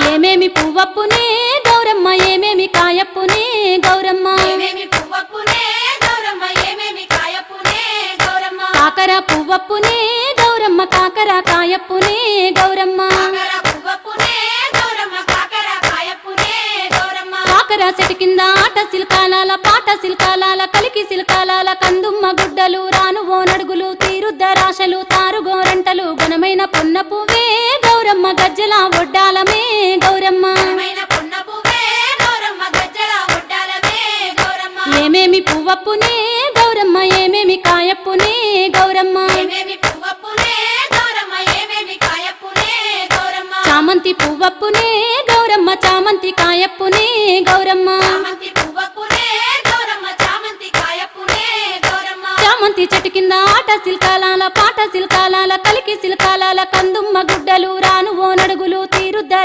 ఏమేమి పువ్వప్పునే గౌరమ్మ ఏమేమి కాయప్పునే గౌరమ్మ కాకర పువ్వప్పునే గౌరమ్మ కాకర కాయప్పునే గౌరమ్మ కాకర చెట్టు కింద ఆట సిల్కాలాల పాట సిల్కాలాల కలికి సిల్కాలాల కందుమ్మ గుడ్డలు రానువో నడుగులు తీరుద్దరాశలు తారుగోరంటలు ఘనమైన పున్న పువ్వే గౌరమ్మ గజ్జల ఒడ్డాలమే గౌరమ్మ ఏమేమి పువ్వప్పునే గౌరమ్మ ఏమేమి కాయప్పునే గౌరమ్మ చామంతి పువ్వప్పునే గౌరమ్మ చామంతి కాయప్పునే గౌరమ్మ చామంతి చెట్టు కింద ఆట సిల్కాలాల పాట సిల్కాలాల కలికి సిల్కాలాల కందుమ్మ గుడ్డలు రానువో నడుగులు తీరుద్దరా